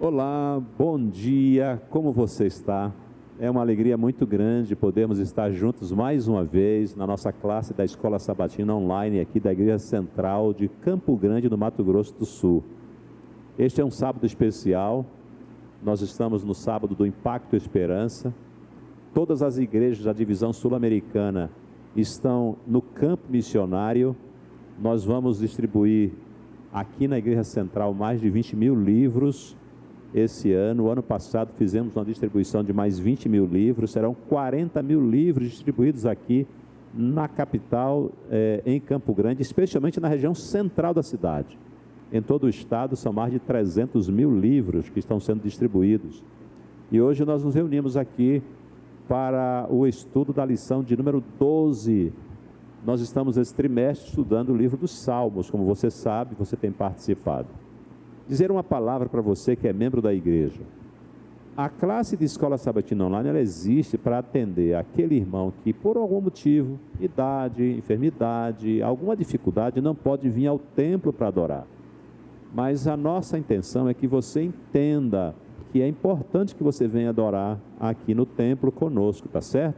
Olá, bom dia, como você está? É uma alegria muito grande podermos estar juntos mais uma vez na nossa classe da Escola Sabatina Online aqui da Igreja Central de Campo Grande, no Mato Grosso do Sul. Este é um sábado especial, nós estamos no sábado do Impacto Esperança. Todas as igrejas da divisão sul-americana estão no campo missionário. Nós vamos distribuir aqui na Igreja Central mais de 20 mil livros esse ano. O ano passado fizemos uma distribuição de mais 20 mil livros, serão 40 mil livros distribuídos aqui na capital, em Campo Grande, especialmente na região central da cidade. Em todo o estado são mais de 300 mil livros que estão sendo distribuídos. E hoje nós nos reunimos aqui para o estudo da lição de número 12. Nós estamos esse trimestre estudando o livro dos Salmos, como você sabe, você tem participado. Dizer uma palavra para você que é membro da igreja. A classe de Escola Sabatina Online, ela existe para atender aquele irmão que, por algum motivo, idade, enfermidade, alguma dificuldade, não pode vir ao templo para adorar. Mas a nossa intenção é que você entenda que é importante que você venha adorar aqui no templo conosco, tá certo?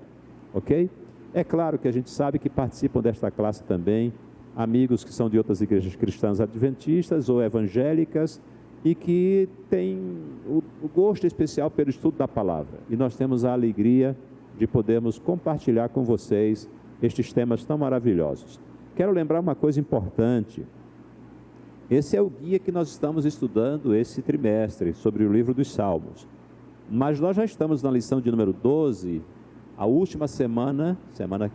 Ok? É claro que a gente sabe que participam desta classe também amigos que são de outras igrejas cristãs adventistas ou evangélicas e que têm o gosto especial pelo estudo da palavra. E nós temos a alegria de podermos compartilhar com vocês estes temas tão maravilhosos. Quero lembrar uma coisa importante. Esse é o guia que nós estamos estudando esse trimestre sobre o livro dos Salmos. Mas nós já estamos na lição de número 12. A última semana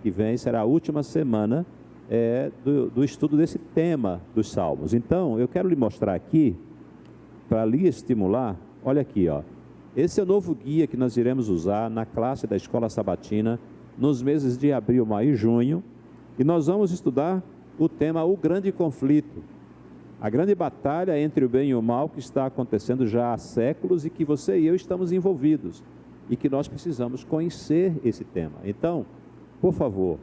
que vem, será a última semana do estudo desse tema dos Salmos. Então, eu quero lhe mostrar aqui, para lhe estimular, olha aqui, ó. Esse é o novo guia que nós iremos usar na classe da Escola Sabatina nos meses de abril, maio e junho. E nós vamos estudar o tema O Grande Conflito. A grande batalha entre o bem e o mal que está acontecendo já há séculos e que você e eu estamos envolvidos e que nós precisamos conhecer esse tema. Então, por favor,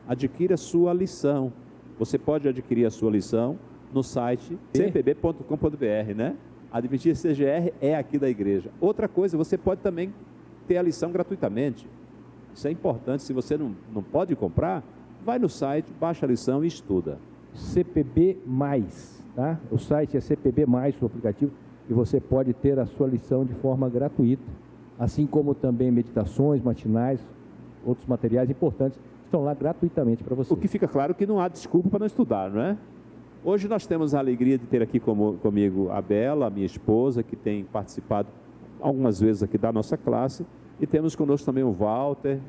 adquira a sua lição. Você pode adquirir a sua lição no site cpb.com.br, né? Adventistas CGR é aqui da igreja. Outra coisa, você pode também ter a lição gratuitamente. Isso é importante. Se você não pode comprar, vai no site, baixa a lição e estuda. CPB+, tá? O site é CPB+, o aplicativo, e você pode ter a sua lição de forma gratuita, assim como também meditações matinais, outros materiais importantes, estão lá gratuitamente para você. O que fica claro que não há desculpa para não estudar, não é? Hoje nós temos a alegria de ter aqui comigo a Bela, minha esposa, que tem participado algumas vezes aqui da nossa classe, e temos conosco também o Walter.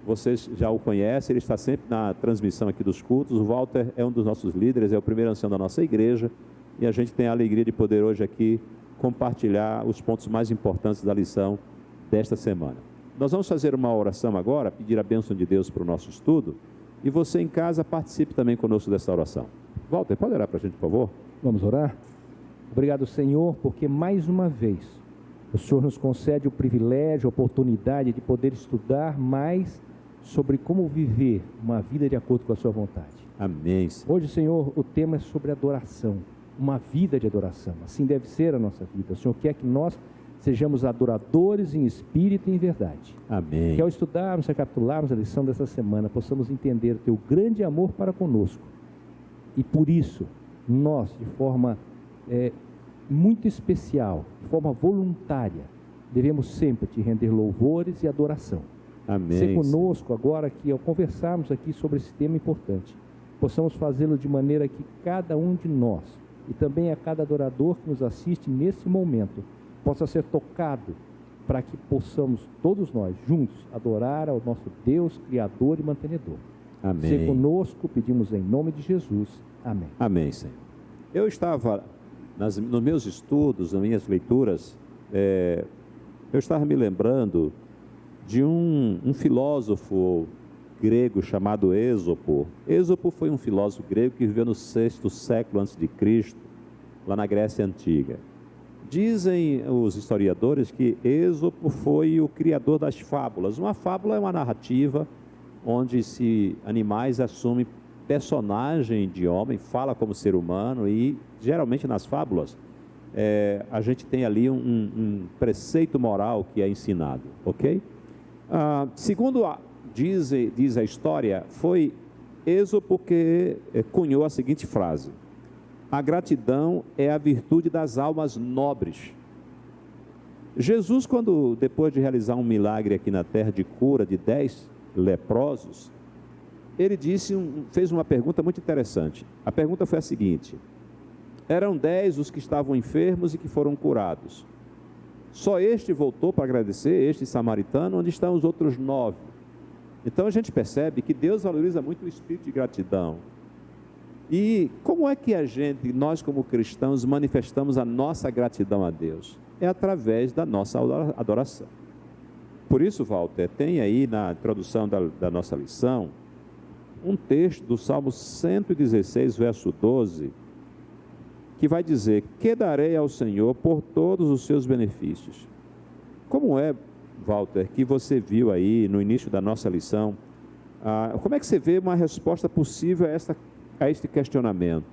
Vocês já o conhecem, ele está sempre na transmissão aqui dos cultos. O Walter é um dos nossos líderes, é o primeiro ancião da nossa igreja, e a gente tem a alegria de poder hoje aqui compartilhar os pontos mais importantes da lição desta semana. Nós vamos fazer uma oração agora, pedir a bênção de Deus para o nosso estudo, e você em casa participe também conosco dessa oração. Walter, pode orar para a gente, por favor? Vamos orar? Obrigado, Senhor, porque mais uma vez o Senhor nos concede o privilégio, a oportunidade de poder estudar mais sobre como viver uma vida de acordo com a sua vontade. Amém, Senhor. Hoje, Senhor, o tema é sobre adoração, uma vida de adoração. Assim deve ser a nossa vida. O Senhor quer que nós sejamos adoradores em espírito e em verdade. Amém. Que ao estudarmos, recapitularmos a lição dessa semana, possamos entender o teu grande amor para conosco. E por isso, nós, de forma muito especial, de forma voluntária, devemos sempre te render louvores e adoração. Amém. Ser conosco agora que, ao conversarmos aqui sobre esse tema importante, possamos fazê-lo de maneira que cada um de nós, e também a cada adorador que nos assiste nesse momento, possa ser tocado, para que possamos todos nós, juntos, adorar ao nosso Deus, Criador e Mantenedor. Amém. Ser conosco, pedimos em nome de Jesus. Amém. Amém, Senhor. Eu estava, nos meus estudos, nas minhas leituras, eu estava me lembrando de um filósofo grego chamado Êxopo. Êxopo foi um filósofo grego que viveu no 6º século a.C., lá na Grécia Antiga. Dizem os historiadores que Êxopo foi o criador das fábulas. Uma fábula é uma narrativa onde animais assumem personagem de homem, fala como ser humano, e geralmente nas fábulas a gente tem ali um preceito moral que é ensinado, ok? Segundo diz a história, foi Êxopo que cunhou a seguinte frase: a gratidão é a virtude das almas nobres. Jesus, quando depois de realizar um milagre aqui na terra de cura de 10 leprosos, ele fez uma pergunta muito interessante. A pergunta foi a seguinte: eram 10 os que estavam enfermos e que foram curados. Só este voltou para agradecer, este samaritano, onde estão os outros 9? Então a gente percebe que Deus valoriza muito o espírito de gratidão. E como é que nós como cristãos, manifestamos a nossa gratidão a Deus? É através da nossa adoração. Por isso, Walter, tem aí na introdução da nossa lição, um texto do Salmo 116, verso 12, que vai dizer: que darei ao Senhor por todos os seus benefícios. Como é, Walter, que você viu aí no início da nossa lição, como é que você vê uma resposta possível a este questionamento?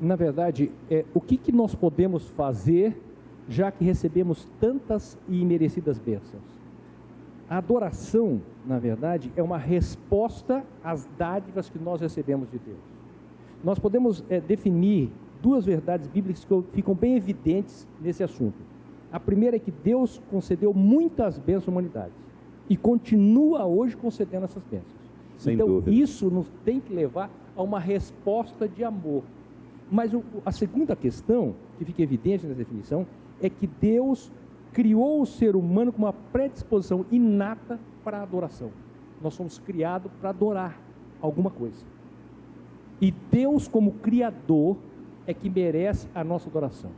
Na verdade, o que nós podemos fazer, já que recebemos tantas e imerecidas bênçãos? A adoração, na verdade, é uma resposta às dádivas que nós recebemos de Deus. Nós podemos definir duas verdades bíblicas que ficam bem evidentes nesse assunto. A primeira é que Deus concedeu muitas bênçãos à humanidade e continua hoje concedendo essas bênçãos. Sem então, dúvida. Isso nos tem que levar a uma resposta de amor. Mas a segunda questão, que fica evidente nessa definição, é que Deus criou o ser humano com uma predisposição inata para a adoração. Nós somos criados para adorar alguma coisa. E Deus, como Criador, é que merece a nossa adoração.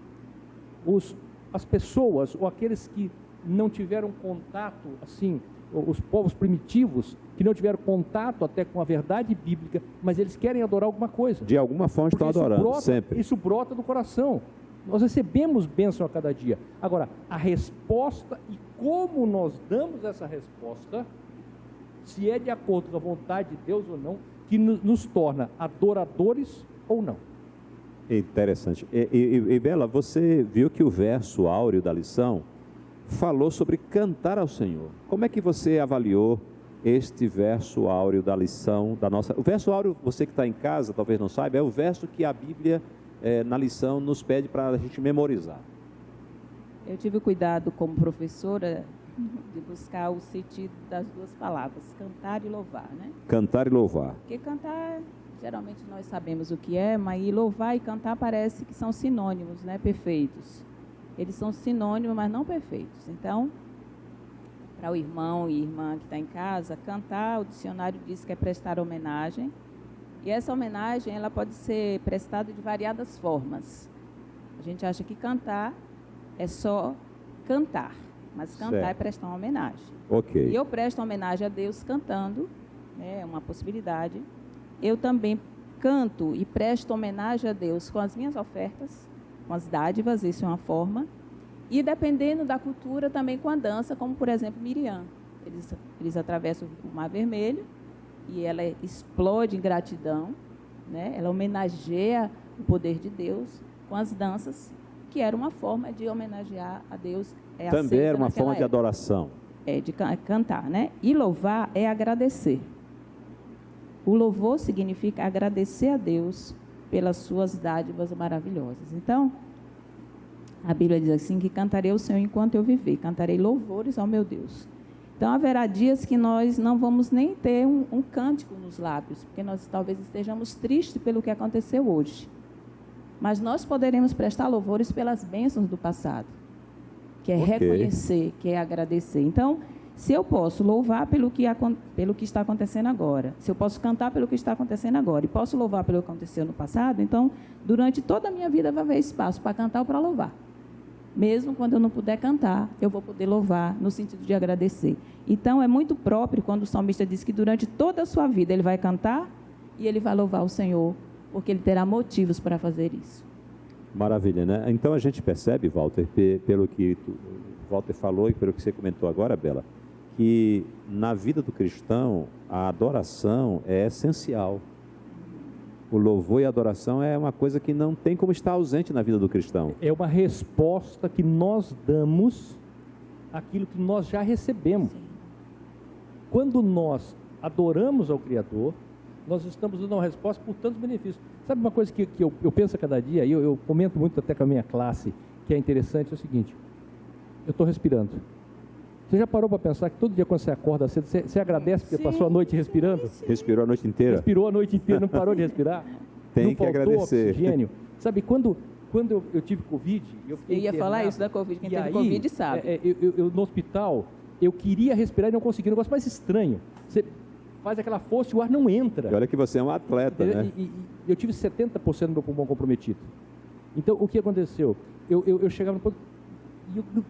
As pessoas, ou aqueles que não tiveram contato, assim, os povos primitivos, que não tiveram contato até com a verdade bíblica, mas eles querem adorar alguma coisa. De alguma forma estão adorando, sempre. Isso brota do coração. Nós recebemos bênção a cada dia. Agora, a resposta e como nós damos essa resposta, se é de acordo com a vontade de Deus ou não, que nos torna adoradores ou não. Interessante. E Bela, você viu que o verso áureo da lição falou sobre cantar ao Senhor. Como é que você avaliou este verso áureo da lição da nossa... O verso áureo, você que está em casa, talvez não saiba, é o verso que a Bíblia, na lição, nos pede para a gente memorizar. Eu tive o cuidado, como professora, de buscar o sentido das duas palavras, cantar e louvar, né? Cantar e louvar. Porque cantar, geralmente nós sabemos o que é, mas louvar e cantar parece que são sinônimos, né? Perfeitos. Eles são sinônimos, mas não perfeitos. Então, para o irmão e irmã que está em casa, cantar, o dicionário diz que é prestar homenagem. E essa homenagem, ela pode ser prestada de variadas formas. A gente acha que cantar é só cantar, mas cantar certo. É prestar uma homenagem. Ok. E eu presto homenagem a Deus cantando, é uma possibilidade. Eu também canto e presto homenagem a Deus com as minhas ofertas, com as dádivas, isso é uma forma. E dependendo da cultura, também com a dança, como por exemplo Miriam. Eles atravessam o Mar Vermelho e ela explode em gratidão, né? Ela homenageia o poder de Deus com as danças, que era uma forma de homenagear a Deus. Também era uma forma de adoração. De cantar, né? E louvar é agradecer. O louvor significa agradecer a Deus pelas suas dádivas maravilhosas. Então, a Bíblia diz assim, que cantarei o Senhor enquanto eu viver, cantarei louvores ao meu Deus. Então, haverá dias que nós não vamos nem ter um cântico nos lábios, porque nós talvez estejamos tristes pelo que aconteceu hoje. Mas nós poderemos prestar louvores pelas bênçãos do passado, que é reconhecer, que é agradecer. Então, se eu posso louvar pelo que está acontecendo agora, se eu posso cantar pelo que está acontecendo agora, e posso louvar pelo que aconteceu no passado, então, durante toda a minha vida vai haver espaço para cantar ou para louvar. Mesmo quando eu não puder cantar, eu vou poder louvar no sentido de agradecer. Então, é muito próprio quando o salmista diz que durante toda a sua vida ele vai cantar e ele vai louvar o Senhor, porque ele terá motivos para fazer isso. Maravilha, né? Então, a gente percebe, Walter, pelo que Walter falou e pelo que você comentou agora, Bela, que na vida do cristão a adoração é essencial. O louvor e a adoração é uma coisa que não tem como estar ausente na vida do cristão. É uma resposta que nós damos àquilo que nós já recebemos. Quando nós adoramos ao Criador, nós estamos dando uma resposta por tantos benefícios. Sabe uma coisa que eu penso a cada dia, e eu comento muito até com a minha classe, que é interessante, é o seguinte: eu estou respirando. Você já parou para pensar que todo dia quando você acorda cedo, você agradece porque passou a noite respirando? Respirou a noite inteira? Respirou a noite inteira, não parou de respirar? Tem não que faltou agradecer. Oxigênio. Sabe, quando eu tive Covid, eu fiquei Eu ia falar internado, isso da Covid, quem e teve aí, Covid sabe. Eu no hospital, eu queria respirar e não conseguia. Um negócio mais estranho. Você faz aquela força e o ar não entra. E olha que você é um atleta, né? E eu tive 70% do meu pulmão comprometido. Então, o que aconteceu? Eu chegava no ponto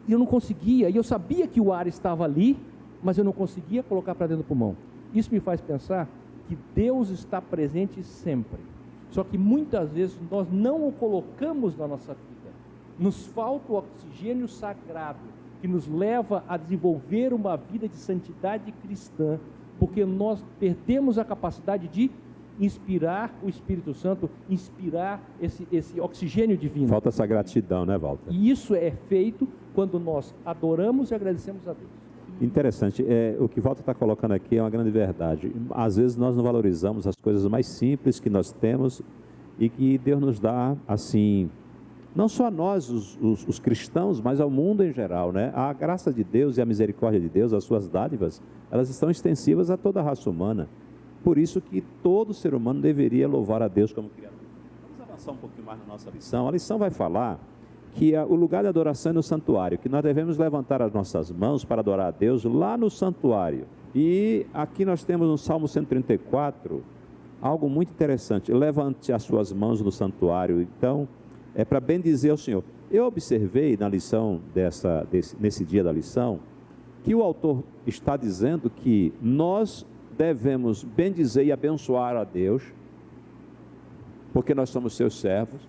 e eu não conseguia, e eu sabia que o ar estava ali, mas eu não conseguia colocar para dentro do pulmão. Isso me faz pensar que Deus está presente sempre. Só que muitas vezes nós não o colocamos na nossa vida. Nos falta o oxigênio sagrado que nos leva a desenvolver uma vida de santidade cristã, porque nós perdemos a capacidade de inspirar o Espírito Santo, inspirar esse oxigênio divino. Falta essa gratidão, né, Walter? E isso é feito quando nós adoramos e agradecemos a Deus. Interessante, o que Walter está colocando aqui é uma grande verdade. Às vezes nós não valorizamos as coisas mais simples que nós temos e que Deus nos dá, assim, não só a nós, os cristãos, mas ao mundo em geral, né? A graça de Deus e a misericórdia de Deus, as suas dádivas, elas estão extensivas a toda a raça humana. Por isso que todo ser humano deveria louvar a Deus como Criador. Vamos avançar um pouquinho mais na nossa lição. A lição vai falar que o lugar de adoração é no santuário, que nós devemos levantar as nossas mãos para adorar a Deus lá no santuário. E aqui nós temos no Salmo 134 algo muito interessante: levante as suas mãos no santuário. Então, é para bendizer ao Senhor. Eu observei na lição nesse dia da lição, que o autor está dizendo que nós devemos bendizer e abençoar a Deus, porque nós somos seus servos,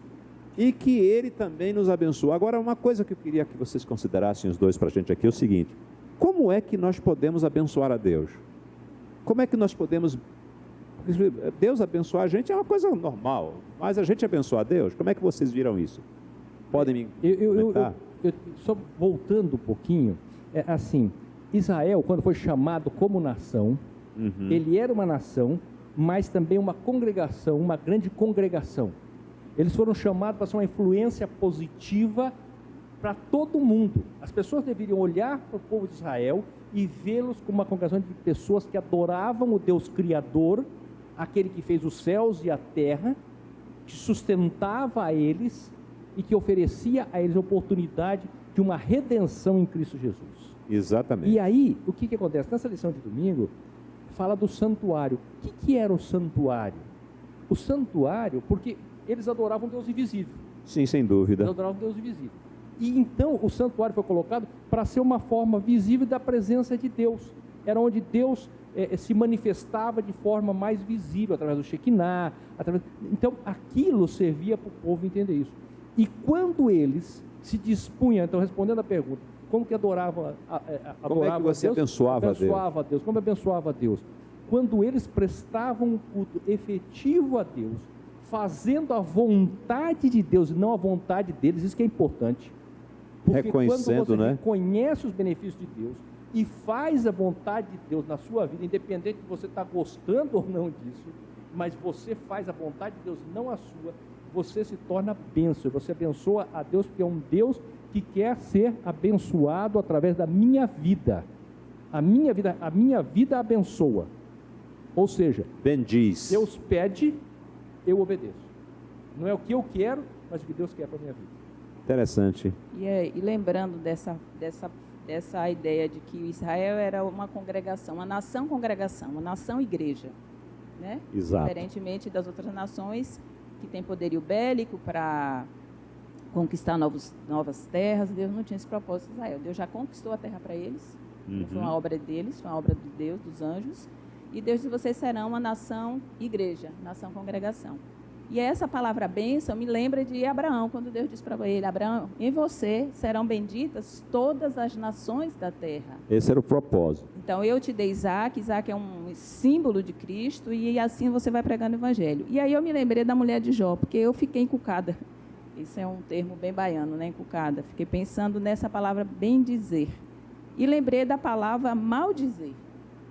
e que Ele também nos abençoa. Agora, uma coisa que eu queria que vocês considerassem os dois para a gente aqui é o seguinte: como é que nós podemos abençoar a Deus? Como é que nós podemos... Deus abençoar a gente é uma coisa normal, mas a gente abençoar a Deus, como é que vocês viram isso? Podem me comentar? Só voltando um pouquinho, é assim, Israel, quando foi chamado como nação, ele era uma nação, mas também uma congregação, uma grande congregação. Eles foram chamados para ser uma influência positiva para todo mundo. As pessoas deveriam olhar para o povo de Israel e vê-los como uma congregação de pessoas que adoravam o Deus Criador, aquele que fez os céus e a terra, que sustentava a eles e que oferecia a eles a oportunidade de uma redenção em Cristo Jesus. Exatamente. E aí, o que acontece? Nessa lição de domingo, fala do santuário. O que era o santuário? O santuário, porque eles adoravam Deus invisível. Sim, sem dúvida. Eles adoravam Deus invisível. E então o santuário foi colocado para ser uma forma visível da presença de Deus. Era onde Deus se manifestava de forma mais visível, através do Shekinah. Então aquilo servia para o povo entender isso. E quando eles se dispunham, então respondendo a pergunta, como que adoravam como é que você Deus? abençoava a Deus? Como abençoava a Deus? Quando eles prestavam um culto efetivo a Deus, fazendo a vontade de Deus e não a vontade deles, isso que é importante. Porque reconhecendo, quando você né? reconhece os benefícios de Deus e faz a vontade de Deus na sua vida, independente de você estar gostando ou não disso, mas você faz a vontade de Deus, não a sua, você se torna bênção, você abençoa a Deus, porque é um Deus que quer ser abençoado através da minha vida. A minha vida abençoa. Ou seja, bendiz. Deus pede, eu obedeço. Não é o que eu quero, mas o que Deus quer para a minha vida. Interessante. E lembrando dessa ideia de que Israel era uma congregação, uma nação-congregação, uma nação-igreja, né? Exato. Diferentemente das outras nações que têm poderio bélico para conquistar novas terras, Deus não tinha esse propósito em Israel. Deus já conquistou a terra para eles, não foi uma obra deles, foi uma obra de Deus, dos anjos, e Deus disse: vocês serão uma nação-igreja, nação-congregação. E essa palavra bênção me lembra de Abraão, quando Deus disse para ele: Abraão, em você serão benditas todas as nações da terra. Esse era o propósito. Então, eu te dei Isaac. Isaac é um símbolo de Cristo, e assim você vai pregando o evangelho. E aí eu me lembrei da mulher de Jó, porque eu fiquei encucada. Isso é um termo bem baiano, né? Encucada. Fiquei pensando nessa palavra bendizer. E lembrei da palavra maldizer.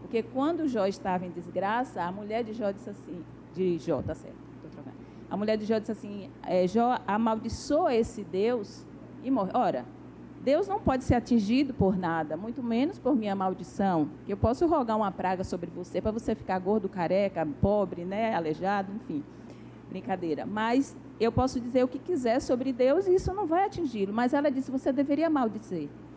Porque quando Jó estava em desgraça, a mulher de Jó disse assim, de Jó, tá certo, estou trocando. A mulher de Jó disse assim, Jó amaldiçoa esse Deus e morre. Ora, Deus não pode ser atingido por nada, muito menos por minha maldição. Eu posso rogar uma praga sobre você para você ficar gordo, careca, pobre, né, aleijado, enfim. Brincadeira. Mas eu posso dizer o que quiser sobre Deus e isso não vai atingi-lo. Mas ela disse, você deveria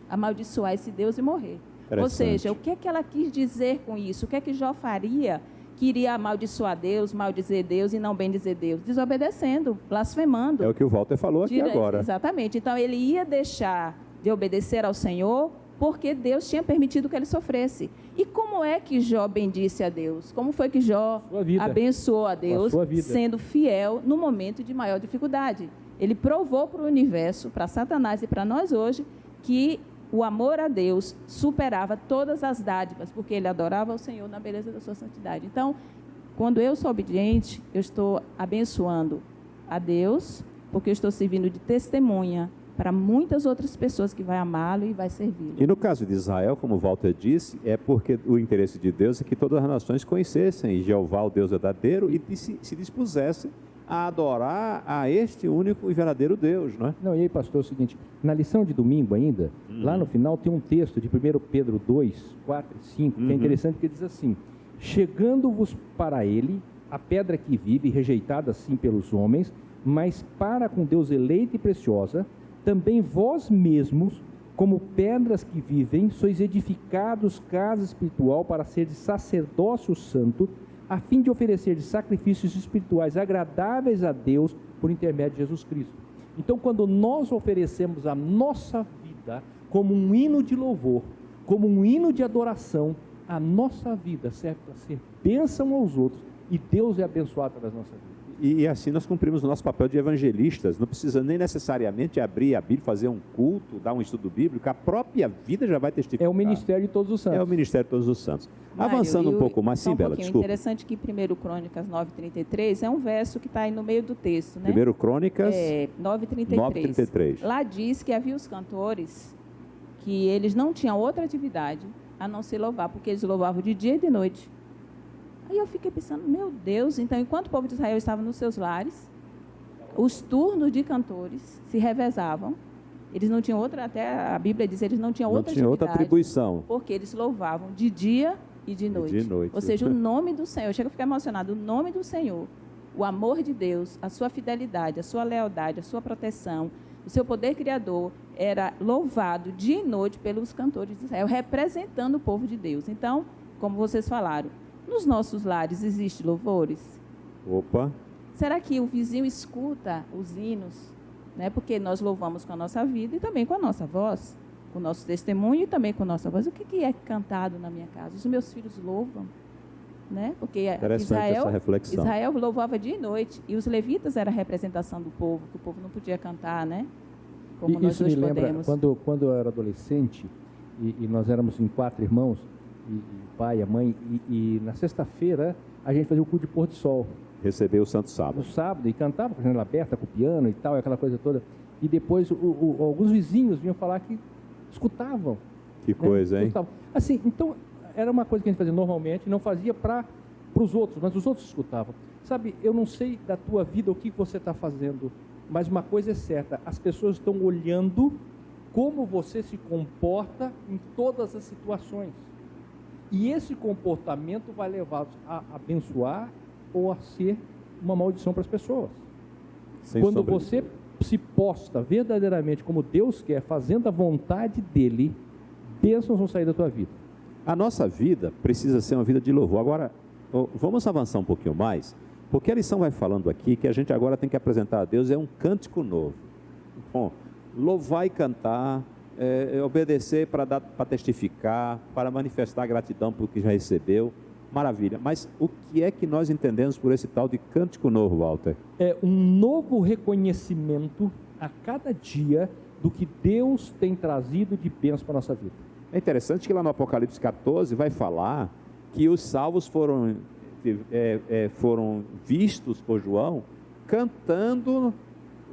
amaldiçoar esse Deus e morrer. Ou seja, o que é que ela quis dizer com isso? O que é que Jó faria que iria amaldiçoar Deus, maldizer Deus e não bendizer Deus? Desobedecendo, blasfemando. É o que o Walter falou aqui agora. Exatamente. Então, ele ia deixar de obedecer ao Senhor porque Deus tinha permitido que ele sofresse. E como é que Jó bendisse a Deus? Como foi que Jó abençoou a Deus, sendo fiel no momento de maior dificuldade? Ele provou para o universo, para Satanás e para nós hoje, que o amor a Deus superava todas as dádivas, porque ele adorava o Senhor na beleza da sua santidade. Então, quando eu sou obediente, eu estou abençoando a Deus, porque eu estou servindo de testemunha para muitas outras pessoas que vai amá-lo e vai servi-lo. E no caso de Israel, como o Walter disse, é porque o interesse de Deus é que todas as nações conhecessem Jeová, o Deus verdadeiro, e se dispusessem a adorar a este único e verdadeiro Deus, não é? Não, e aí, pastor, é o seguinte, na lição de domingo ainda, lá no final tem um texto de 1 Pedro 2, 4 e 5, que é interessante, que diz assim: chegando-vos para ele, a pedra que vive, rejeitada assim pelos homens, mas para com Deus eleita e preciosa, também vós mesmos, como pedras que vivem, sois edificados casa espiritual para seres sacerdócio santo, a fim de oferecer sacrifícios espirituais agradáveis a Deus por intermédio de Jesus Cristo. Então, quando nós oferecemos a nossa vida como um hino de louvor, como um hino de adoração, a nossa vida serve para ser bênção aos outros e Deus é abençoado através da nossa vida. E assim nós cumprimos o nosso papel de evangelistas. Não precisa nem necessariamente abrir a Bíblia, fazer um culto, dar um estudo bíblico. A própria vida já vai testificar. É o ministério de todos os santos. É o ministério de todos os santos. Mário, avançando um pouco mais, sim, Bela, desculpa. Interessante que 1 Crônicas 9:33 é um verso que está aí no meio do texto, né? 1 Crônicas 9:33. Lá diz que havia os cantores que eles não tinham outra atividade a não se louvar, porque eles louvavam de dia e de noite. Aí eu fiquei pensando, meu Deus, então enquanto o povo de Israel estava nos seus lares, os turnos de cantores se revezavam. Eles não tinham outra, até a Bíblia diz, eles não tinham outra atividade. Não tinha outra atribuição. Porque eles louvavam de dia e de noite. Ou seja, o nome do Senhor, eu chego a ficar emocionado, o nome do Senhor, o amor de Deus, a sua fidelidade, a sua lealdade, a sua proteção, o seu poder criador, era louvado dia e noite pelos cantores de Israel, representando o povo de Deus. Então, como vocês falaram, nos nossos lares existem louvores? Opa! Será que o vizinho escuta os hinos? Né? Porque nós louvamos com a nossa vida e também com a nossa voz, com o nosso testemunho e também com a nossa voz. O que é cantado na minha casa? Os meus filhos louvam, né? Porque Israel louvava dia e noite, e os levitas eram a representação do povo, que o povo não podia cantar, né? Como nós isso hoje me lembra, podemos. Quando eu era adolescente, e nós éramos em 4 irmãos, e o pai, a mãe, e na sexta-feira a gente fazia o culto de pôr do sol. Recebeu o Santo Sábado. No sábado, e cantava com a janela aberta, com o piano e tal, aquela coisa toda. E depois alguns vizinhos vinham falar que escutavam. Que coisa, hein? Escutavam. Assim, então, era uma coisa que a gente fazia normalmente, não fazia para os outros, mas os outros escutavam. Sabe, eu não sei da tua vida o que você está fazendo, mas uma coisa é certa, as pessoas estão olhando como você se comporta em todas as situações. E esse comportamento vai levá-los a abençoar ou a ser uma maldição para as pessoas. Quando você se posta verdadeiramente como Deus quer, fazendo a vontade dEle, bênçãos vão sair da tua vida. A nossa vida precisa ser uma vida de louvor. Agora, vamos avançar um pouquinho mais, porque a lição vai falando aqui que a gente agora tem que apresentar a Deus um cântico novo. Bom, louvar e cantar, obedecer para testificar, para manifestar gratidão por que já recebeu, Maravilha. Mas o que é que nós entendemos por esse tal de cântico novo, Walter? É um novo reconhecimento a cada dia do que Deus tem trazido de bênção para a nossa vida. É interessante que lá no Apocalipse 14 vai falar que os salvos foram vistos por João cantando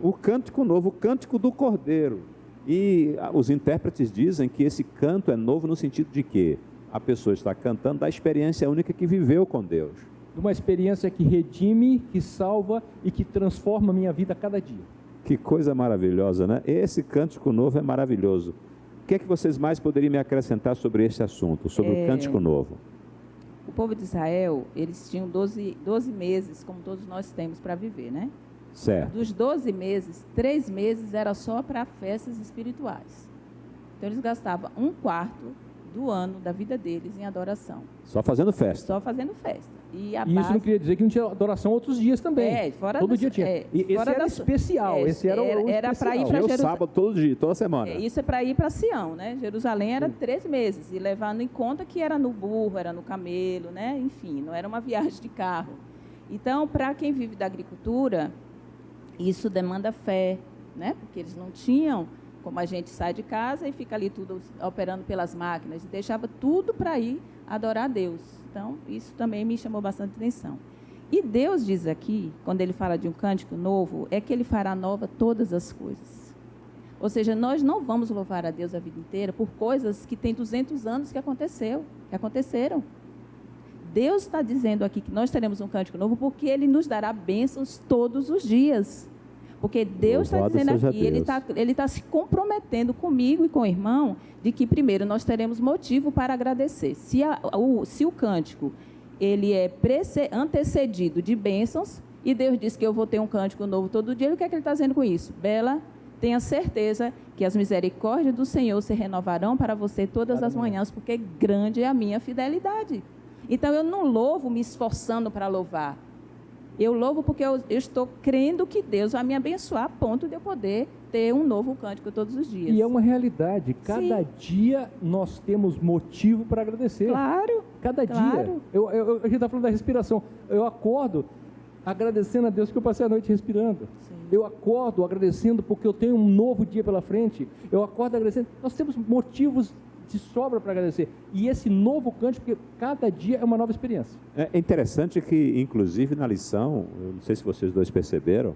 o cântico novo, o cântico do Cordeiro. E os intérpretes dizem que esse canto é novo no sentido de que a pessoa está cantando da experiência única que viveu com Deus. Uma experiência que redime, que salva e que transforma a minha vida a cada dia. Que coisa maravilhosa, né? Esse cântico novo é maravilhoso. O que é que vocês mais poderiam me acrescentar sobre esse assunto, sobre o cântico novo? O povo de Israel, eles tinham 12 meses, como todos nós temos, para viver, né? Certo. Dos 12 meses, 3 meses era só para festas espirituais. Então, eles gastavam 1/4 do ano da vida deles em adoração. Só fazendo festa. Só fazendo festa. E isso não queria dizer que não tinha adoração outros dias também. Todo dia tinha. E esse era especial. Esse era o era para ir para Jerusalém. Sábado, todo dia, toda semana. Isso é para ir para Sião, né? Jerusalém era 3 meses. E levando em conta que era no burro, era no camelo, né? Enfim, não era uma viagem de carro. Então, para quem vive da agricultura, isso demanda fé, né? Porque eles não tinham, como a gente sai de casa e fica ali tudo operando pelas máquinas, e deixava tudo para ir adorar a Deus. Então, isso também me chamou bastante atenção. E Deus diz aqui, quando ele fala de um cântico novo, é que ele fará nova todas as coisas. Ou seja, nós não vamos louvar a Deus a vida inteira por coisas que tem 200 anos que aconteceram. Deus está dizendo aqui que nós teremos um cântico novo porque ele nos dará bênçãos todos os dias. Porque Deus está dizendo aqui, ele está se comprometendo comigo e com o irmão, de que primeiro nós teremos motivo para agradecer. Se o cântico ele é antecedido de bênçãos, e Deus diz que eu vou ter um cântico novo todo dia, o que é que ele está dizendo com isso? Bela, tenha certeza que as misericórdias do Senhor se renovarão para você todas as manhãs, porque grande é a minha fidelidade. Então eu não louvo me esforçando para louvar. Eu louvo porque eu estou crendo que Deus vai me abençoar a ponto de eu poder ter um novo cântico todos os dias. E é uma realidade. Cada dia nós temos motivo para agradecer. Claro. Cada dia. A gente está falando da respiração. Eu acordo agradecendo a Deus que eu passei a noite respirando. Sim. Eu acordo agradecendo porque eu tenho um novo dia pela frente. Eu acordo agradecendo. Nós temos motivos de sobra para agradecer. E esse novo cântico, porque cada dia é uma nova experiência. É interessante que, inclusive, na lição, eu não sei se vocês dois perceberam,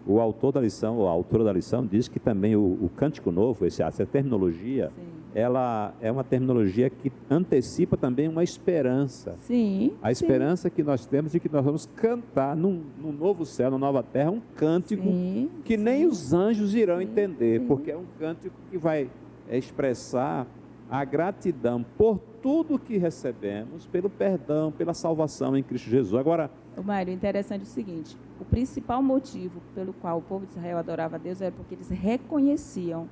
o autor da lição, ou a autora da lição, diz que também o cântico novo, essa terminologia, sim, ela é uma terminologia que antecipa também uma esperança. Sim. A esperança que nós temos de que nós vamos cantar num novo céu, numa nova terra, um cântico que nem os anjos irão entender, porque é um cântico que vai expressar a gratidão por tudo que recebemos, pelo perdão, pela salvação em Cristo Jesus. Agora, Mário, interessante é o seguinte, o principal motivo pelo qual o povo de Israel adorava a Deus era porque eles reconheciam,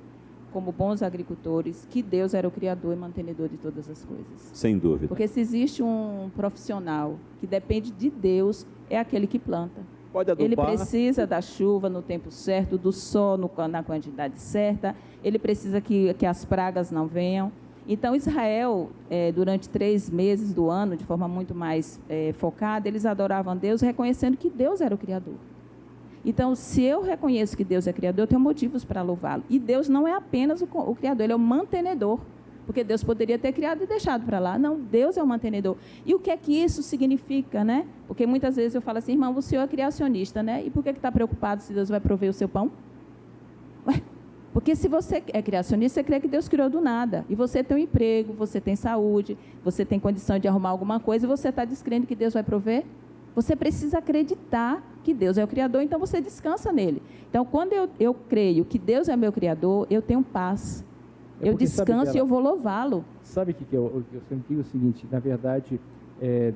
como bons agricultores, que Deus era o Criador e mantenedor de todas as coisas. Sem dúvida. Porque se existe um profissional que depende de Deus, é aquele que planta. Pode adubar. Ele precisa da chuva no tempo certo, do sol na quantidade certa, ele precisa que as pragas não venham. Então, Israel, durante 3 meses do ano, de forma muito mais focada, eles adoravam a Deus, reconhecendo que Deus era o Criador. Então, se eu reconheço que Deus é Criador, eu tenho motivos para louvá-lo. E Deus não é apenas o Criador, Ele é o mantenedor. Porque Deus poderia ter criado e deixado para lá. Não, Deus é o mantenedor. E o que é que isso significa, né? Porque muitas vezes eu falo assim, irmão, o senhor é criacionista, né? E por que está preocupado se Deus vai prover o seu pão? Ué, porque se você é criacionista, você crê que Deus criou do nada. E você tem um emprego, você tem saúde, você tem condição de arrumar alguma coisa e você está descrendo que Deus vai prover? Você precisa acreditar que Deus é o Criador, então você descansa nele. Então, quando eu creio que Deus é meu Criador, eu tenho paz. Eu descanso e eu vou louvá-lo. Sabe o que eu sempre digo o seguinte, na verdade,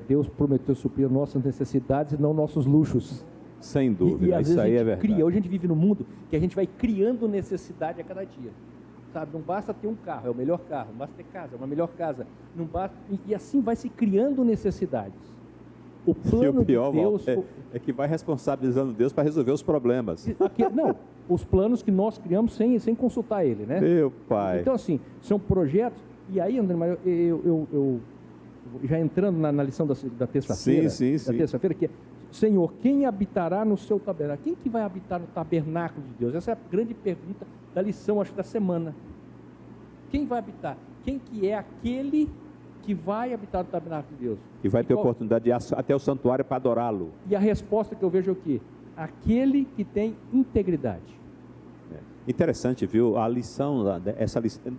Deus prometeu suprir nossas necessidades e não nossos luxos. Sem dúvida, e às isso vezes aí a gente é verdade. Hoje a gente vive num mundo que a gente vai criando necessidade a cada dia. Sabe, não basta ter um carro, é o melhor carro, não basta ter casa, é uma melhor casa. Não basta, e assim vai se criando necessidades. O plano e o pior, de Deus é que vai responsabilizando Deus para resolver os problemas. Não, os planos que nós criamos sem consultar Ele, né? Meu pai. Então, assim, são projetos. E aí, André, já entrando na lição da terça-feira, Sim. da terça-feira, que é, Senhor, quem habitará no seu tabernáculo? Quem que vai habitar no tabernáculo de Deus? Essa é a grande pergunta da lição, acho que da semana. Quem vai habitar? Quem que é aquele que vai habitar no tabernáculo de Deus? E vai ter qual... oportunidade de ir até o santuário para adorá-lo. E a resposta que eu vejo é o quê? Aquele que tem integridade. Interessante, viu? A lição,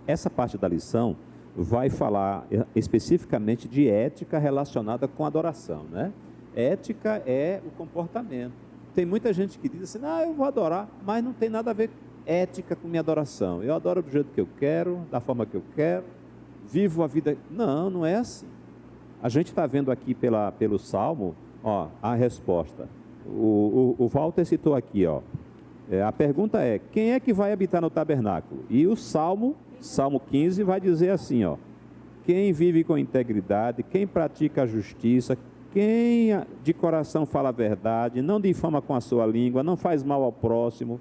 essa parte da lição vai falar especificamente de ética relacionada com adoração, né? Ética é o comportamento. Tem muita gente que diz assim, eu vou adorar, mas não tem nada a ver ética com minha adoração. Eu adoro do jeito que eu quero, da forma que eu quero, vivo a vida... Não é assim. A gente está vendo aqui pelo Salmo, a resposta. O Walter citou aqui, a pergunta é, quem é que vai habitar no tabernáculo? E o Salmo 15 vai dizer assim, quem vive com integridade, quem pratica a justiça, quem de coração fala a verdade, não difama com a sua língua, não faz mal ao próximo,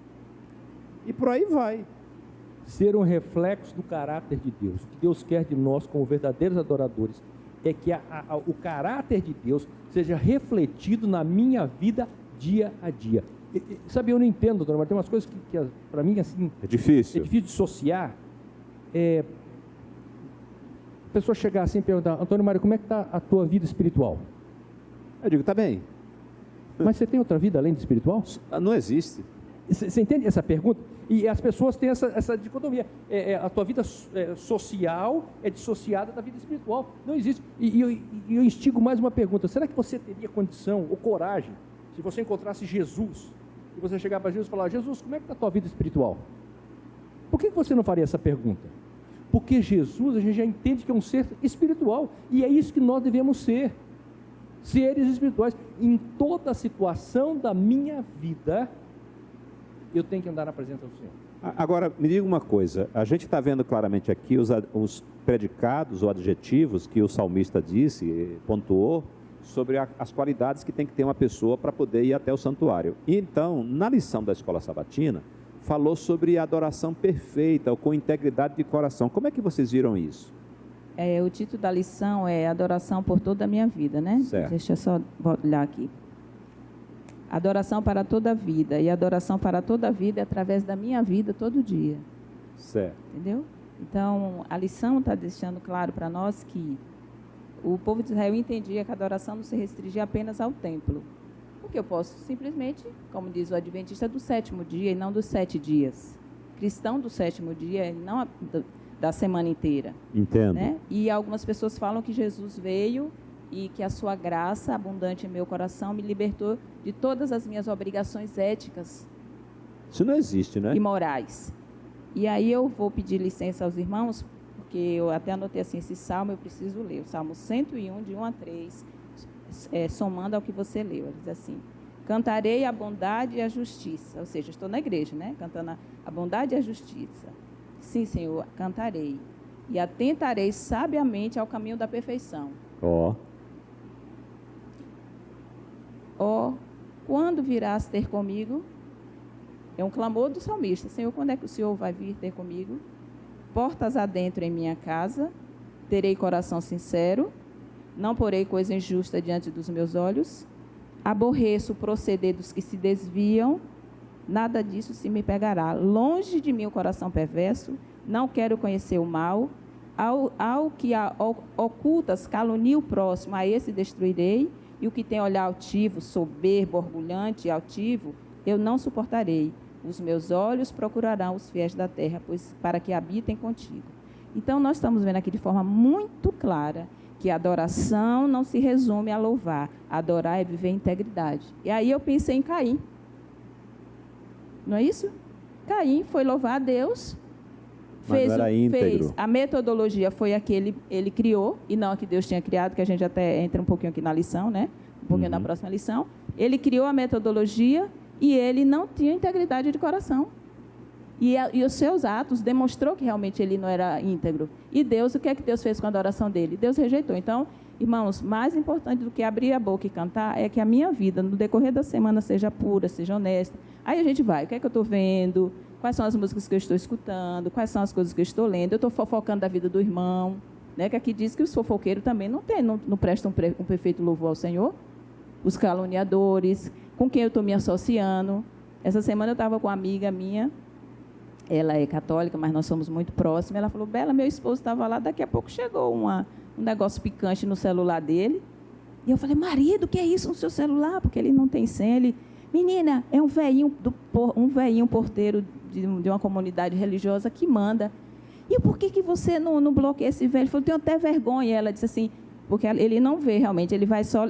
e por aí vai. Ser um reflexo do caráter de Deus. O que Deus quer de nós como verdadeiros adoradores é que o caráter de Deus seja refletido na minha vida dia a dia. Sabe, eu não entendo, doutor, mas tem umas coisas que para mim, assim... É difícil. É difícil dissociar. A pessoa chegar assim e perguntar, Antônio Mário, como é que está a tua vida espiritual? Eu digo, está bem. Mas você tem outra vida além de espiritual? Não existe. Você entende essa pergunta? E as pessoas têm essa dicotomia. A tua vida social é dissociada da vida espiritual. Não existe. E eu instigo mais uma pergunta. Será que você teria condição ou coragem, se você encontrasse Jesus, e você chegar para Jesus e falar, Jesus, como é que está a tua vida espiritual? Por que você não faria essa pergunta? Porque Jesus, a gente já entende que é um ser espiritual. E é isso que nós devemos ser. Seres espirituais. Em toda situação da minha vida, eu tenho que andar na presença do Senhor. Agora, me diga uma coisa, a gente está vendo claramente aqui os predicados ou adjetivos que o salmista disse, pontuou, sobre as qualidades que tem que ter uma pessoa para poder ir até o santuário. Então, na lição da escola sabatina, falou sobre a adoração perfeita, ou com integridade de coração. Como é que vocês viram isso? O título da lição é Adoração por toda a minha vida, né? Certo. Deixa eu só olhar aqui. Adoração para toda a vida. E adoração para toda a vida é através da minha vida todo dia. Certo. Entendeu? Então, a lição está deixando claro para nós que o povo de Israel entendia que a adoração não se restringia apenas ao templo. Porque eu posso simplesmente, como diz o adventista, do sétimo dia e não dos 7 dias. Cristão do sétimo dia e não da semana inteira. Entendo. Né? E algumas pessoas falam que Jesus veio e que a sua graça abundante em meu coração me libertou de todas as minhas obrigações éticas. Isso não existe, né? E morais. E aí eu vou pedir licença aos irmãos, porque eu até anotei assim, esse salmo eu preciso ler, o Salmo 101, de 1 a 3, somando ao que você leu. Ele diz assim, cantarei a bondade e a justiça, ou seja, estou na igreja, né? Cantando a bondade e a justiça. Sim, Senhor, cantarei. E atentarei sabiamente ao caminho da perfeição. Quando virás ter comigo? É um clamor do salmista. Senhor, quando é que o Senhor vai vir ter comigo? Portas adentro em minha casa, terei coração sincero, não porei coisa injusta diante dos meus olhos, aborreço o proceder dos que se desviam, nada disso se me pegará. Longe de mim o coração perverso, não quero conhecer o mal. Ao que ocultas, calunia o próximo, a esse destruirei. E o que tem olhar altivo, soberbo, orgulhante e altivo, eu não suportarei. Os meus olhos procurarão os fiéis da terra, pois para que habitem contigo. Então, nós estamos vendo aqui de forma muito clara que a adoração não se resume a louvar. Adorar é viver em integridade. E aí eu pensei em Caim. Não é isso? Caim foi louvar a Deus, fez a metodologia foi a que ele criou, e não a que Deus tinha criado, que a gente até entra um pouquinho aqui na lição, né? Um pouquinho na próxima lição. Ele criou a metodologia e ele não tinha integridade de coração. E os seus atos demonstrou que realmente ele não era íntegro. E Deus, o que é que Deus fez com a adoração dele? Deus rejeitou. Então, irmãos, mais importante do que abrir a boca e cantar é que a minha vida, no decorrer da semana, seja pura, seja honesta. Aí a gente vai, o que é que eu estou vendo? Quais são as músicas que eu estou escutando? Quais são as coisas que eu estou lendo? Eu estou fofocando da vida do irmão. né? Que aqui diz que os fofoqueiros também não prestam um perfeito louvor ao Senhor. Os caluniadores, com quem eu estou me associando. Essa semana eu estava com uma amiga minha, ela é católica, mas nós somos muito próximos. Ela falou, Bela, meu esposo estava lá, daqui a pouco chegou um negócio picante no celular dele. E eu falei, marido, o que é isso no seu celular? Porque ele não tem senha. Ele, menina, é um velhinho porteiro de uma comunidade religiosa que manda. E por que você não bloqueia esse velho? Ele falou, tenho até vergonha. E ela disse assim, porque ele não vê realmente, ele vai só,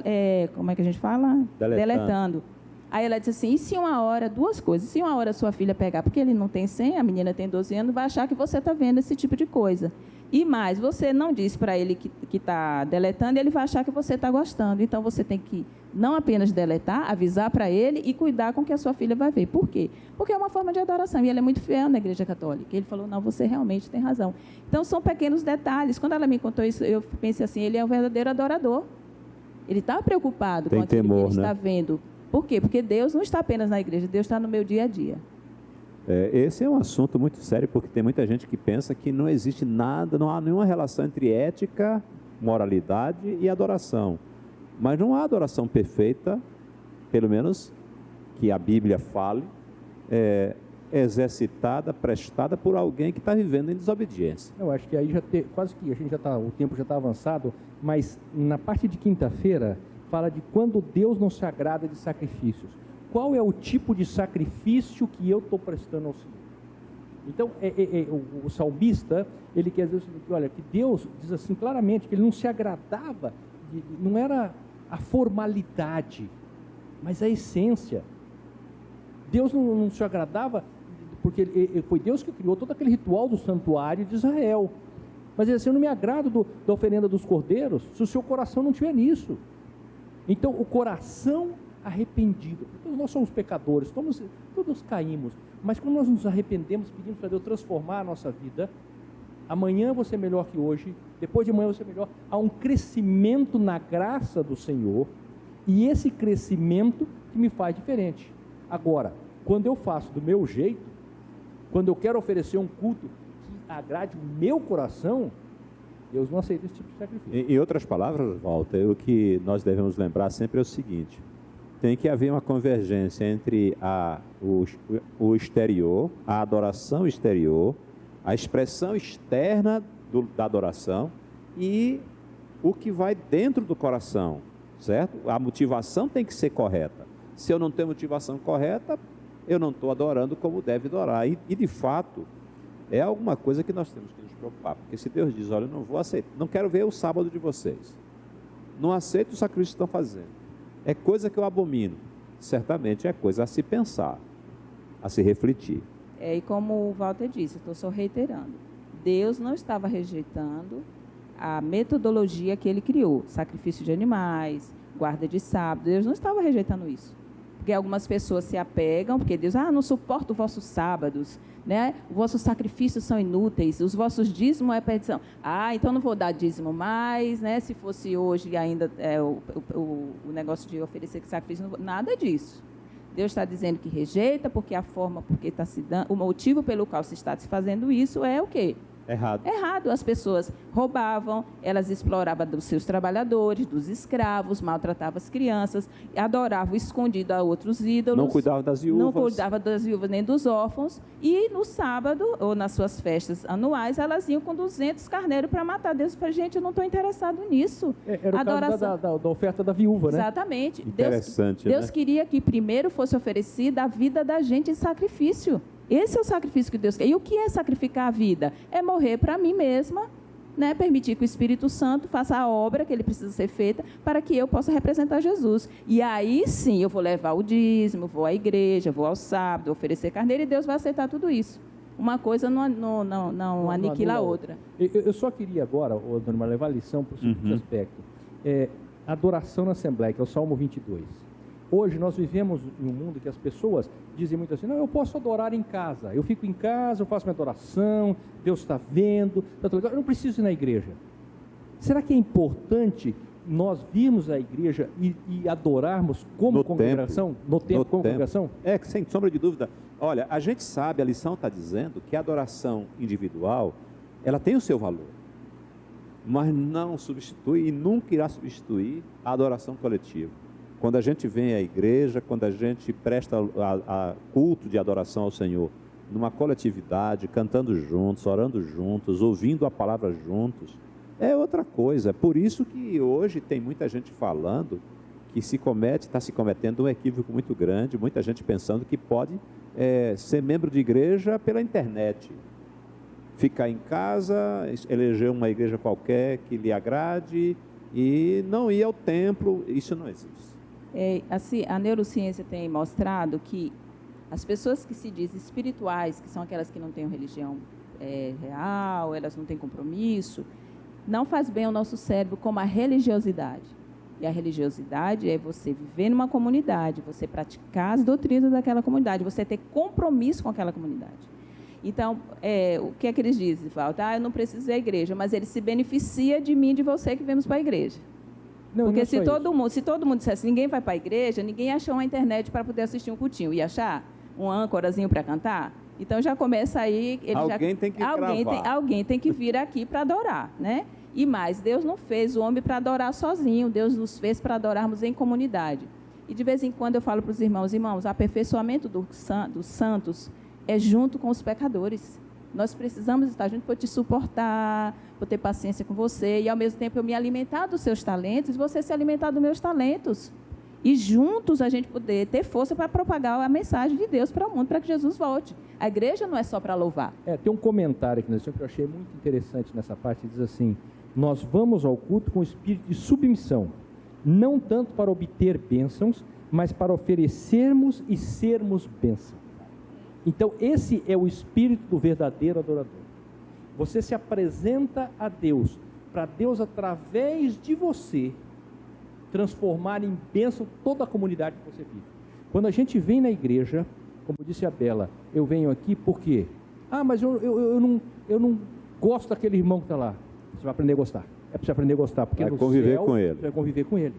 como é que a gente fala? Deletando. Aí ela disse assim, e se uma hora, duas coisas, se uma hora sua filha pegar, porque ele não tem senha, a menina tem 12 anos, vai achar que você está vendo esse tipo de coisa. E mais, você não diz para ele que está deletando, ele vai achar que você está gostando. Então, você tem que não apenas deletar, avisar para ele e cuidar com que a sua filha vai ver. Por quê? Porque é uma forma de adoração. E ele é muito fiel na Igreja Católica. Ele falou, não, você realmente tem razão. Então, são pequenos detalhes. Quando ela me contou isso, eu pensei assim, ele é um verdadeiro adorador. Ele está preocupado com aquilo que ele está vendo. Por quê? Porque Deus não está apenas na igreja, Deus está no meu dia a dia. Esse é um assunto muito sério, porque tem muita gente que pensa que não existe nada, não há nenhuma relação entre ética, moralidade e adoração. Mas não há adoração perfeita, pelo menos que a Bíblia fale, exercitada, prestada por alguém que está vivendo em desobediência. Eu acho que aí quase que a gente o tempo já está avançado, mas na parte de quinta-feira fala de quando Deus não se agrada de sacrifícios. Qual é o tipo de sacrifício que eu estou prestando ao Senhor? Então, o salmista, ele quer dizer o seguinte, olha, que Deus diz assim claramente, que ele não se agradava, não era a formalidade, mas a essência. Deus não se agradava, porque foi Deus que criou todo aquele ritual do santuário de Israel. Mas ele disse, eu não me agrado da oferenda dos cordeiros, se o seu coração não estiver nisso. Então, o coração arrependido, todos nós somos pecadores, todos caímos, mas quando nós nos arrependemos, pedimos para Deus transformar a nossa vida, amanhã você é melhor que hoje, depois de amanhã você é melhor, há um crescimento na graça do Senhor, e esse crescimento que me faz diferente. Agora, quando eu faço do meu jeito, quando eu quero oferecer um culto que agrade o meu coração, Deus não aceita esse tipo de sacrifício. Em outras palavras, Walter, o que nós devemos lembrar sempre é o seguinte, tem que haver uma convergência entre o exterior, a adoração exterior, a expressão externa da adoração e o que vai dentro do coração, certo? A motivação tem que ser correta. Se eu não tenho motivação correta, eu não estou adorando como deve adorar. E de fato, é alguma coisa que nós temos que nos preocupar. Porque se Deus diz, olha, eu não vou aceitar, não quero ver o sábado de vocês, não aceito o sacrifício que estão fazendo, é coisa que eu abomino, certamente é coisa a se pensar, a se refletir. E como o Walter disse, estou só reiterando, Deus não estava rejeitando a metodologia que ele criou, sacrifício de animais, guarda de sábado, Deus não estava rejeitando isso. Porque algumas pessoas se apegam, porque Deus, não suporto os vossos sábados, né? Os vossos sacrifícios são inúteis, os vossos dízimos é perdição. Então não vou dar dízimo mais, né? Se fosse hoje ainda o negócio de oferecer sacrifício, nada disso. Deus está dizendo que rejeita, porque a forma, porque está se dando, o motivo pelo qual se está se fazendo isso é o quê? Errado. As pessoas roubavam, elas exploravam dos seus trabalhadores, dos escravos, maltratavam as crianças, adoravam escondido a outros ídolos. Não cuidavam das viúvas. Não cuidavam das viúvas nem dos órfãos. E no sábado, ou nas suas festas anuais, elas iam com 200 carneiros para matar. Deus falou, gente, eu não estou interessado nisso. Era o caso da oferta da viúva, né? Exatamente. Interessante, Deus queria que primeiro fosse oferecida a vida da gente em sacrifício. Esse é o sacrifício que Deus quer. E o que é sacrificar a vida? É morrer para mim mesma, né? Permitir que o Espírito Santo faça a obra que ele precisa ser feita para que eu possa representar Jesus. E aí sim, eu vou levar o dízimo, vou à igreja, vou ao sábado, oferecer carneiro e Deus vai aceitar tudo isso. Uma coisa não aniquila a outra. Eu só queria agora, Dona Maria, levar a lição para o seguinte aspecto. Adoração na Assembleia, que é o Salmo 22. Hoje nós vivemos em um mundo que as pessoas dizem muito assim, não, eu posso adorar em casa, eu fico em casa, eu faço minha adoração, Deus está vendo, eu não preciso ir na igreja. Será que é importante nós virmos à igreja e adorarmos como congregação? No tempo como congregação? Sem sombra de dúvida. Olha, a gente sabe, a lição está dizendo que a adoração individual, ela tem o seu valor. mas não substitui e nunca irá substituir a adoração coletiva. Quando a gente vem à igreja, quando a gente presta a culto de adoração ao Senhor, numa coletividade, cantando juntos, orando juntos, ouvindo a palavra juntos, é outra coisa. É por isso que hoje tem muita gente falando que está se cometendo um equívoco muito grande, muita gente pensando que pode ser membro de igreja pela internet. Ficar em casa, eleger uma igreja qualquer que lhe agrade e não ir ao templo, isso não existe. Assim, a neurociência tem mostrado que as pessoas que se dizem espirituais, que são aquelas que não têm religião real, elas não têm compromisso, não faz bem ao nosso cérebro como a religiosidade. E a religiosidade é você viver numa comunidade, você praticar as doutrinas daquela comunidade, você ter compromisso com aquela comunidade. Então, o que é que eles dizem, Walter? Eu não preciso ir à igreja, mas ele se beneficia de mim e de você que vemos para a igreja. Não, porque não é se todo mundo dissesse ninguém vai para a igreja, ninguém achou uma internet para poder assistir um cultinho. Ia achar um âncorazinho para cantar? Então, já começa aí... Alguém tem que vir aqui para adorar, né? E mais, Deus não fez o homem para adorar sozinho, Deus nos fez para adorarmos em comunidade. E de vez em quando eu falo para os irmãos, o aperfeiçoamento dos santos é junto com os pecadores. Nós precisamos estar juntos para te suportar, para ter paciência com você, e ao mesmo tempo eu me alimentar dos seus talentos, e você se alimentar dos meus talentos. E juntos a gente poder ter força para propagar a mensagem de Deus para o mundo, para que Jesus volte. A igreja não é só para louvar. Tem um comentário aqui que eu achei muito interessante nessa parte, diz assim: nós vamos ao culto com espírito de submissão, não tanto para obter bênçãos, mas para oferecermos e sermos bênção. Então, esse é o espírito do verdadeiro adorador. Você se apresenta a Deus, para Deus, através de você, transformar em bênção toda a comunidade que você vive. Quando a gente vem na igreja, como disse a Bela, eu venho aqui porque... mas eu não gosto daquele irmão que está lá. Você vai aprender a gostar. É para você aprender a gostar, porque vai conviver com ele. Você vai conviver com ele.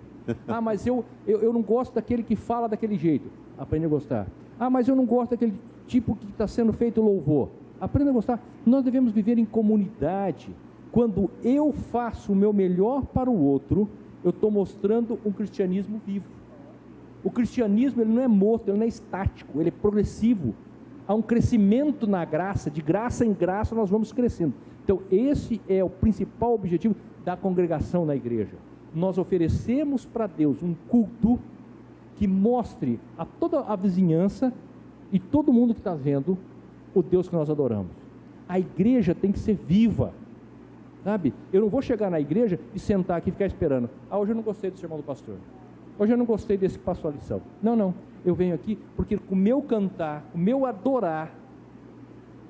Mas eu não gosto daquele que fala daquele jeito. Aprende a gostar. Mas eu não gosto daquele tipo que está sendo feito louvor. Aprenda a gostar. Nós devemos viver em comunidade. Quando eu faço o meu melhor para o outro, eu estou mostrando um cristianismo vivo. O cristianismo, ele não é morto, ele não é estático, ele é progressivo. Há um crescimento na graça, de graça em graça nós vamos crescendo. Então, esse é o principal objetivo da congregação na igreja. Nós oferecemos para Deus um culto que mostre a toda a vizinhança e todo mundo que está vendo o Deus que nós adoramos. A igreja tem que ser viva, sabe? Eu não vou chegar na igreja e sentar aqui e ficar esperando. Hoje eu não gostei do sermão do pastor. Hoje eu não gostei desse que passou a lição. Não. Eu venho aqui porque com o meu cantar, com o meu adorar,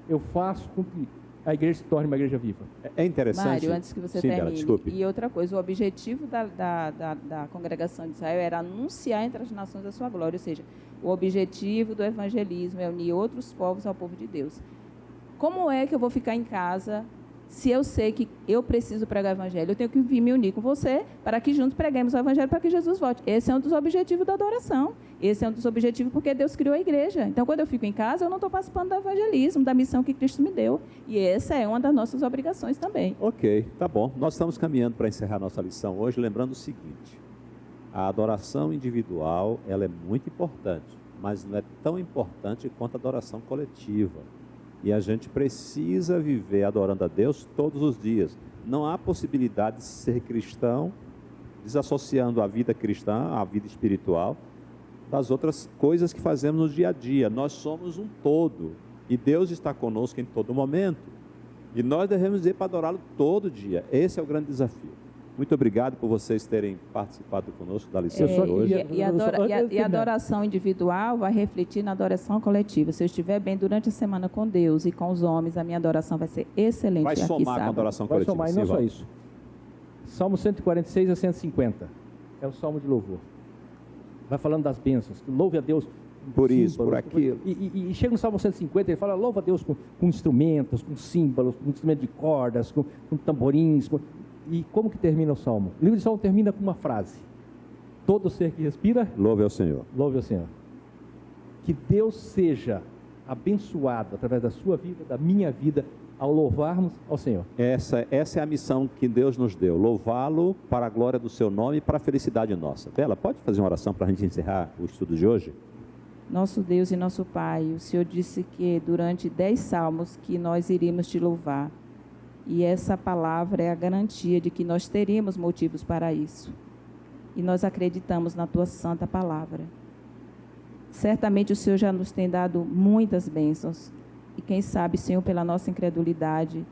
eu faço com que a igreja se torne uma igreja viva. É interessante. Mário, antes que você termine, e outra coisa, o objetivo da congregação de Israel era anunciar entre as nações a sua glória, ou seja, o objetivo do evangelismo é unir outros povos ao povo de Deus. Como é que eu vou ficar em casa se eu sei que eu preciso pregar o evangelho? Eu tenho que vir me unir com você para que juntos preguemos o evangelho para que Jesus volte. Esse é um dos objetivos da adoração. Esse é um dos objetivos porque Deus criou a igreja. Então, quando eu fico em casa, eu não estou participando do evangelismo, da missão que Cristo me deu. E essa é uma das nossas obrigações também. Ok, tá bom. Nós estamos caminhando para encerrar nossa lição hoje, lembrando o seguinte: a adoração individual, ela é muito importante, mas não é tão importante quanto a adoração coletiva. E a gente precisa viver adorando a Deus todos os dias. Não há possibilidade de ser cristão desassociando a vida cristã, a vida espiritual, das outras coisas que fazemos no dia a dia. Nós somos um todo e Deus está conosco em todo momento. E nós devemos ir para adorá-lo todo dia. Esse é o grande desafio. Muito obrigado por vocês terem participado conosco da lição de hoje. E a adoração individual vai refletir na adoração coletiva. Se eu estiver bem durante a semana com Deus e com os homens, a minha adoração vai ser excelente. Vai somar com a adoração coletiva. Vai somar, e não só isso. Salmo 146 a 150. É o salmo de louvor. Vai falando das bênçãos. Louve a Deus por isso, por aquilo. E chega no Salmo 150, ele fala: louva a Deus com instrumentos, com símbolos, com instrumentos de cordas, com tamborins. E como que termina o Salmo? O livro de Salmo termina com uma frase: todo ser que respira, louve ao Senhor. Louve ao Senhor. Que Deus seja abençoado através da sua vida, da minha vida, ao louvarmos ao Senhor. Essa é a missão que Deus nos deu, louvá-lo para a glória do seu nome e para a felicidade nossa. Bela, pode fazer uma oração para a gente encerrar o estudo de hoje? Nosso Deus e nosso Pai, o Senhor disse que durante 10 salmos que nós iríamos te louvar. E essa palavra é a garantia de que nós teríamos motivos para isso. E nós acreditamos na tua santa palavra. Certamente o Senhor já nos tem dado muitas bênçãos. E quem sabe, Senhor, pela nossa incredulidade,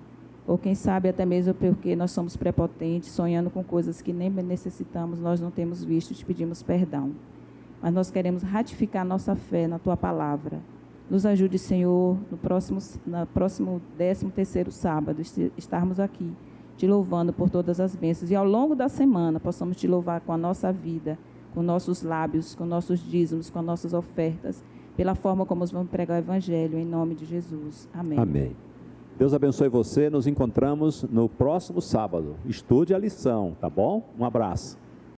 ou quem sabe até mesmo porque nós somos prepotentes, sonhando com coisas que nem necessitamos, nós não temos visto, te pedimos perdão. Mas nós queremos ratificar nossa fé na tua palavra. Nos ajude, Senhor, no próximo 13º sábado, estarmos aqui, te louvando por todas as bênçãos. E ao longo da semana, possamos te louvar com a nossa vida, com nossos lábios, com nossos dízimos, com nossas ofertas, pela forma como vamos pregar o Evangelho, em nome de Jesus. Amém. Amém. Deus abençoe você. Nos encontramos no próximo sábado. Estude a lição, tá bom? Um abraço.